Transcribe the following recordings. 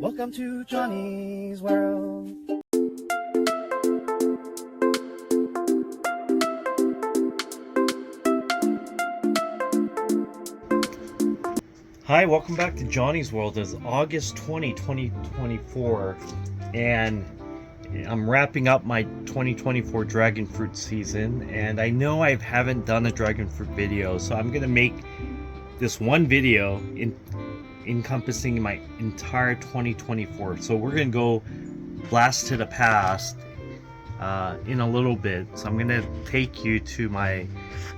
Welcome to Johnny's World. Hi, welcome back to Johnny's World. It's August 20, 2024, and I'm wrapping up my 2024 dragon fruit season, and I know I haven't done a dragon fruit video, so I'm gonna make this one video encompassing my entire 2024. So we're gonna go blast to the past in a little bit. So I'm gonna take you to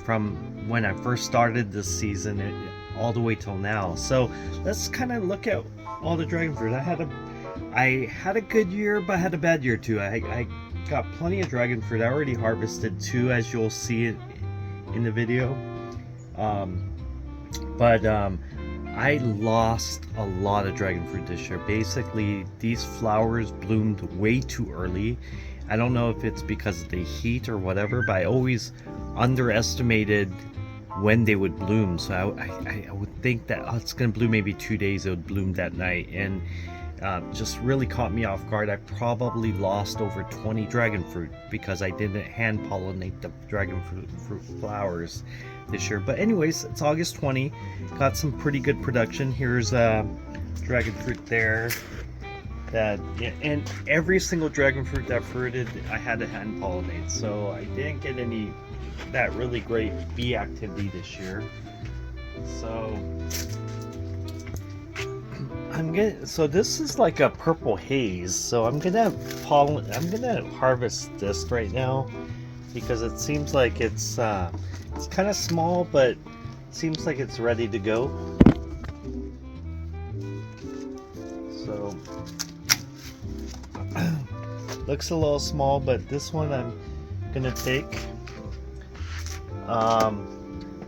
from when I first started this season all the way till now. So let's kind of look at all the dragon fruit. I had a good year, but I had a bad year too. I got plenty of dragon fruit. I already harvested 2, as you'll see it in the video. I lost a lot of dragon fruit this year. Basically, these flowers bloomed way too early. I don't know if it's because of the heat or whatever, but I always underestimated when they would bloom. So I would think that it's gonna bloom maybe 2 days, it would bloom that night, and just really caught me off guard. I probably lost over 20 dragon fruit because I didn't hand pollinate the dragon fruit flowers this year. But anyways, it's August 20, got some pretty good production. Here's dragon fruit there, and every single dragon fruit that fruited I had to hand pollinate, so I didn't get any that really great bee activity this year. So so this is like a purple haze, so I'm gonna harvest this right now because it seems like it's kind of small, but it seems like it's ready to go. So looks a little small, but this one I'm gonna take.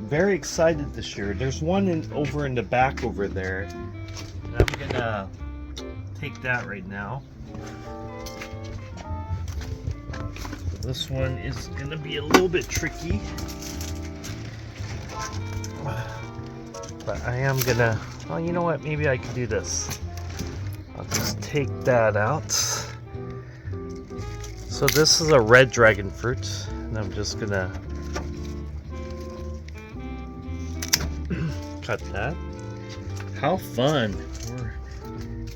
Very excited this year. There's one over in the back over there, and I'm gonna take that right now. So this one is gonna be a little bit tricky, but I am gonna, well, you know what, maybe I can do this. I'll just take that out. So this is a red dragon fruit, and I'm just gonna cut that. How fun. We're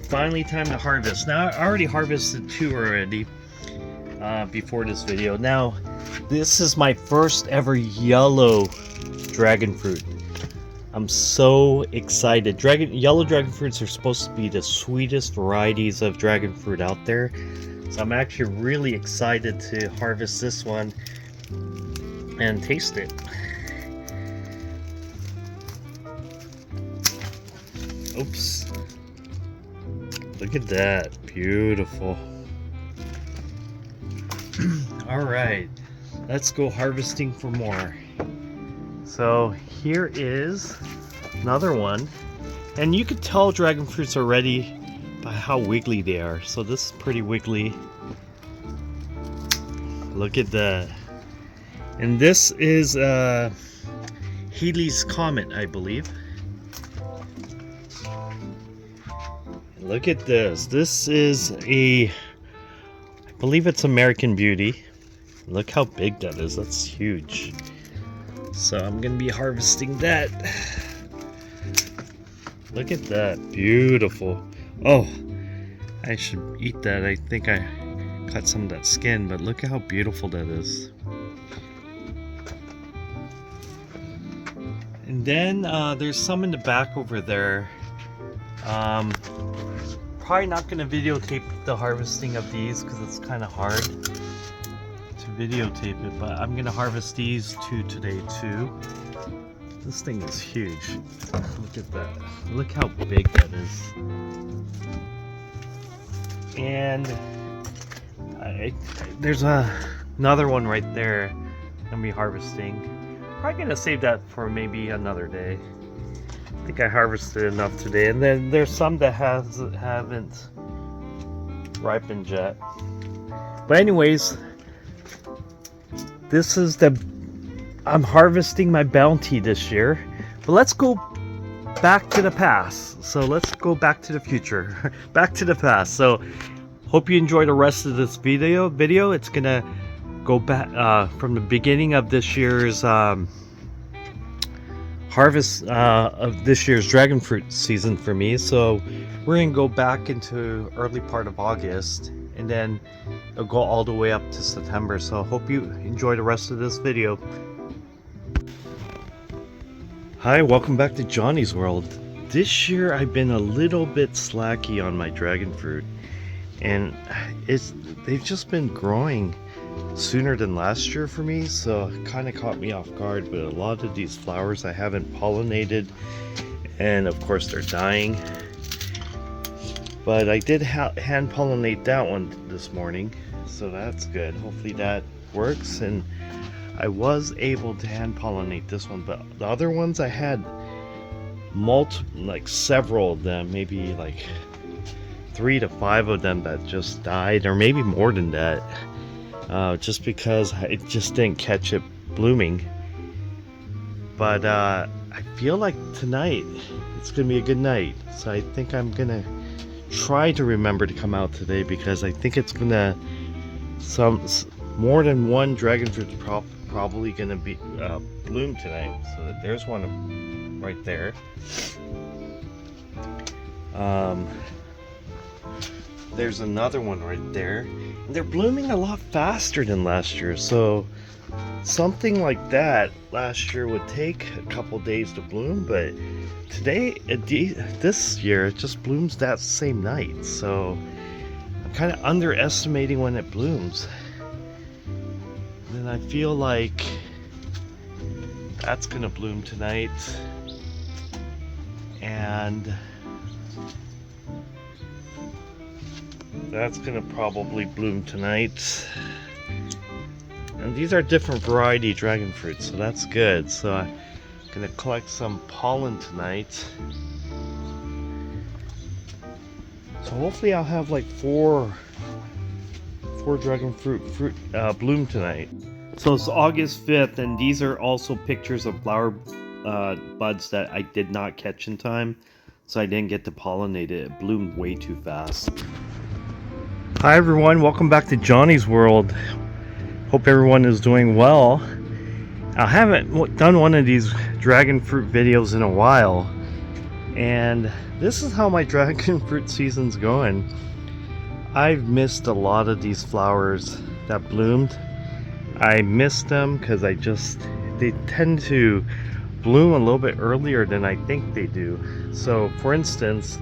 finally time to harvest. Now I already harvested 2 already before this video. Now this is my first ever yellow dragon fruit. I'm so excited. Yellow dragon fruits are supposed to be the sweetest varieties of dragon fruit out there. So I'm actually really excited to harvest this one and taste it. Oops. Look at that. Beautiful. Alright. Let's go harvesting for more. So here is another one. And you could tell dragon fruits are ready by how wiggly they are. So this is pretty wiggly. Look at that. And this is Halley's Comet, I believe. Look at this. This is I believe it's American Beauty. Look how big that is. That's huge. So I'm gonna be harvesting that. Look at that. Beautiful. Oh, I should eat that. I think I cut some of that skin, but look at how beautiful that is. And then there's some in the back over there. Probably not going to videotape the harvesting of these because it's kind of hard to videotape it, but I'm going to harvest these 2 today too. This thing is huge. Look at that. Look how big that is. And there's another one right there I'm going to be harvesting. Probably going to save that for maybe another day. I think I harvested enough today, and then there's some that haven't ripened yet. But anyways, I'm harvesting my bounty this year. But let's go back to the past. So let's go back to the future. Back to the past. So hope you enjoy the rest of this video. It's gonna go back from the beginning of this year's harvest of this year's dragon fruit season for me. So we're gonna go back into early part of August, and then it'll go all the way up to September. So hope you enjoy the rest of this video. Hi, welcome back to Johnny's World. This year I've been a little bit slacky on my dragon fruit, and they've just been growing sooner than last year for me, so it kind of caught me off guard. But a lot of these flowers I haven't pollinated, and of course they're dying. But I did hand pollinate that one this morning, so that's good. Hopefully that works, and I was able to hand pollinate this one. But the other ones I had several of them, maybe like 3 to 5 of them that just died, or maybe more than that, just because I just didn't catch it blooming. But I feel like tonight it's gonna be a good night, so I think I'm gonna try to remember to come out today, because I think it's gonna more than one dragon fruit's probably gonna be bloom tonight. So there's one right there. There's another one right there, and they're blooming a lot faster than last year. So something like that last year would take a couple days to bloom, but this year it just blooms that same night. So I'm kind of underestimating when it blooms, and I feel like that's gonna bloom tonight, and that's gonna probably bloom tonight. And these are different variety dragon fruits, so that's good. So I'm gonna collect some pollen tonight. So hopefully I'll have like four dragon fruit bloom tonight. So it's August 5th, and these are also pictures of flower buds that I did not catch in time, so I didn't get to pollinate it. It bloomed way too fast. Hi everyone, welcome back to Johnny's World. Hope everyone is doing well. I haven't done one of these dragon fruit videos in a while, and this is how my dragon fruit season's going. I've missed a lot of these flowers that bloomed. I missed them because they tend to bloom a little bit earlier than I think they do. So for instance,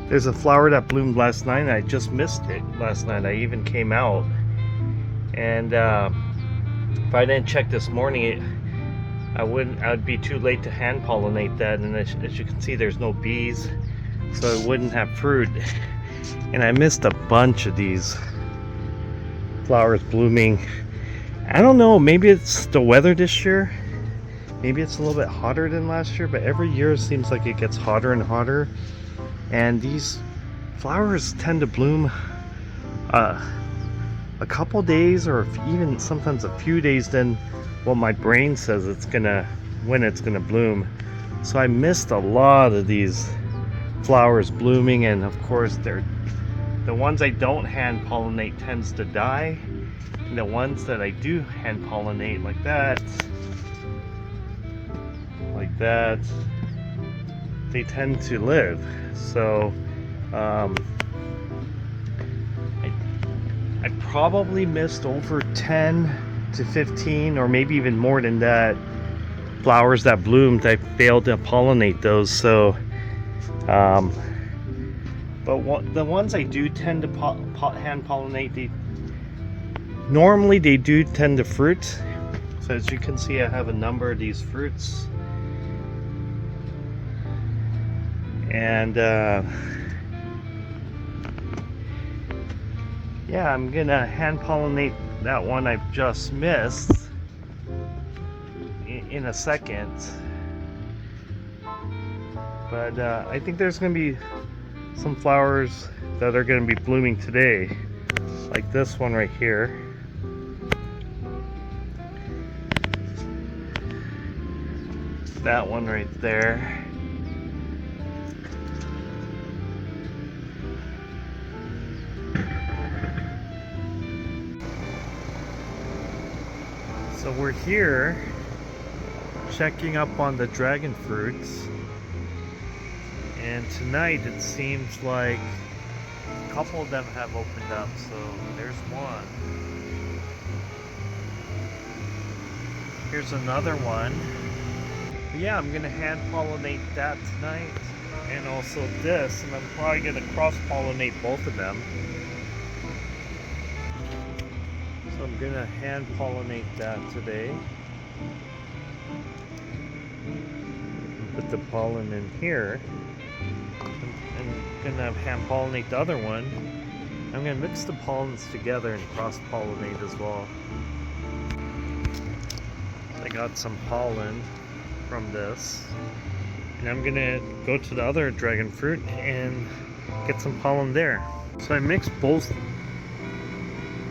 there's a flower that bloomed last night, and I just missed it last night. I even came out, and if I didn't check this morning, I'd be too late to hand pollinate that. And as you can see, there's no bees, so it wouldn't have fruit. And I missed a bunch of these flowers blooming. I don't know, maybe it's the weather this year. Maybe it's a little bit hotter than last year, but every year it seems like it gets hotter and hotter. And these flowers tend to bloom a couple days, or even sometimes a few days than what my brain says when it's gonna bloom. So I missed a lot of these flowers blooming, and of course the ones I don't hand pollinate tends to die, and the ones that I do hand pollinate, like that, they tend to live. So I probably missed over 10 to 15, or maybe even more than that, flowers that bloomed. I failed to pollinate those. So but the ones I do tend to hand pollinate, normally they do tend to fruit. So as you can see, I have a number of these fruits, and yeah, I'm gonna hand pollinate that one I've just missed in a second. But I think there's gonna be some flowers that are gonna be blooming today, like this one right here. That one right there. So we're here checking up on the dragon fruits, and tonight it seems like a couple of them have opened up. So there's one. Here's another one. But yeah, I'm gonna hand pollinate that tonight, and also this, and I'm probably gonna cross-pollinate both of them. So I'm gonna hand pollinate that today. Put the pollen in here. I'm gonna hand pollinate the other one. I'm gonna mix the pollens together and cross-pollinate as well. I got some pollen from this, and I'm gonna go to the other dragon fruit and get some pollen there. So I mixed both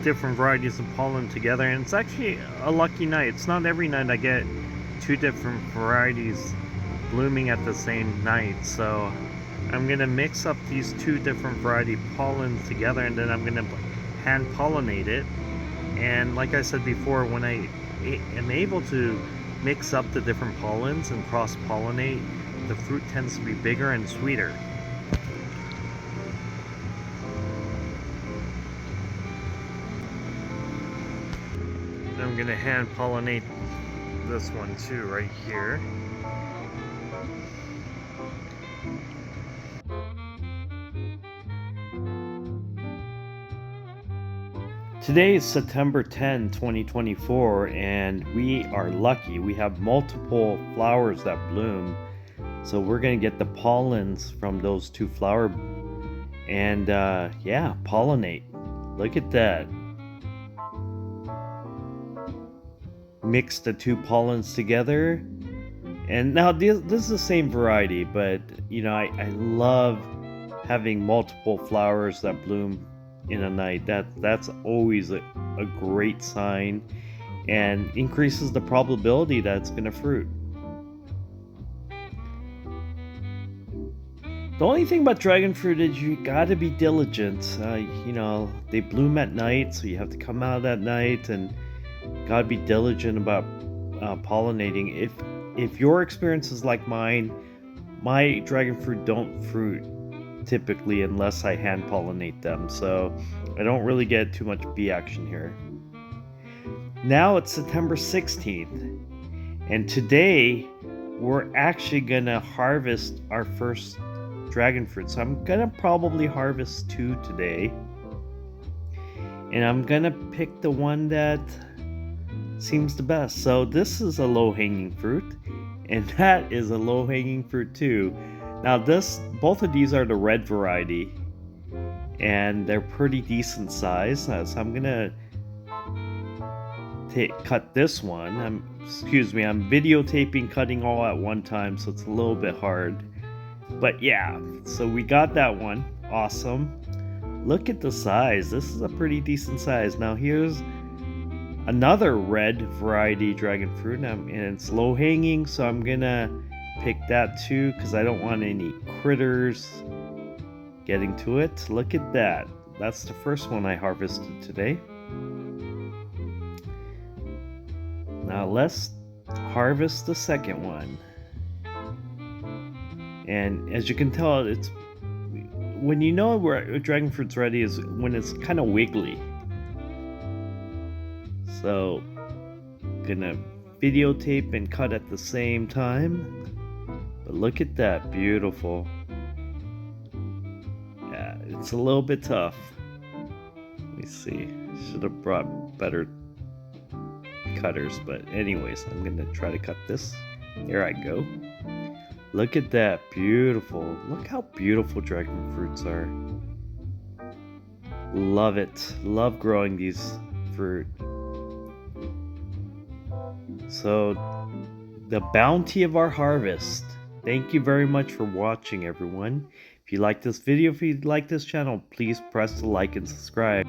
different varieties of pollen together, and it's actually a lucky night. It's not every night I get two different varieties blooming at the same night. So I'm gonna mix up these two different variety pollens together, and then I'm gonna hand pollinate it. And like I said before, when I am able to mix up the different pollens and cross-pollinate, the fruit tends to be bigger and sweeter. I'm gonna hand pollinate this one too, right here. Today is September 10, 2024, and we are lucky. We have multiple flowers that bloom. So we're gonna get the pollens from those two flowers and yeah, pollinate. Look at that. Mix the two pollens together, and now this is the same variety, but you know, I love having multiple flowers that bloom in a night. That's always a great sign and increases the probability that it's gonna fruit. The only thing about dragon fruit is you gotta be diligent. You know, they bloom at night, so you have to come out at night and gotta be diligent about pollinating. If your experience is like mine, my dragon fruit don't fruit typically unless I hand pollinate them, so I don't really get too much bee action here. Now it's September 16th, and today we're actually gonna harvest our first dragon fruit. So I'm gonna probably harvest two today, and I'm gonna pick the one that seems the best. So this is a low-hanging fruit, and that is a low-hanging fruit too. Now both of these are the red variety, and they're pretty decent size. So I'm gonna cut this one. I'm videotaping cutting all at one time, so it's a little bit hard. But yeah, so we got that one. Awesome. Look at the size. This is a pretty decent size. Now here's another red variety dragon fruit, and it's low hanging, so I'm gonna pick that too because I don't want any critters getting to it. Look at that. That's the first one I harvested today. Now let's harvest the second one. And as you can tell, it's when you know where a dragon fruit's ready is when it's kind of wiggly. So, gonna videotape and cut at the same time. But look at that, beautiful. Yeah, it's a little bit tough. Let me see. Should have brought better cutters, but anyways, I'm gonna try to cut this. There I go. Look at that, beautiful. Look how beautiful dragon fruits are. Love it. Love growing these fruit. So, the bounty of our harvest. Thank you very much for watching, everyone. If you like this video, if you like this channel, please press the like and subscribe.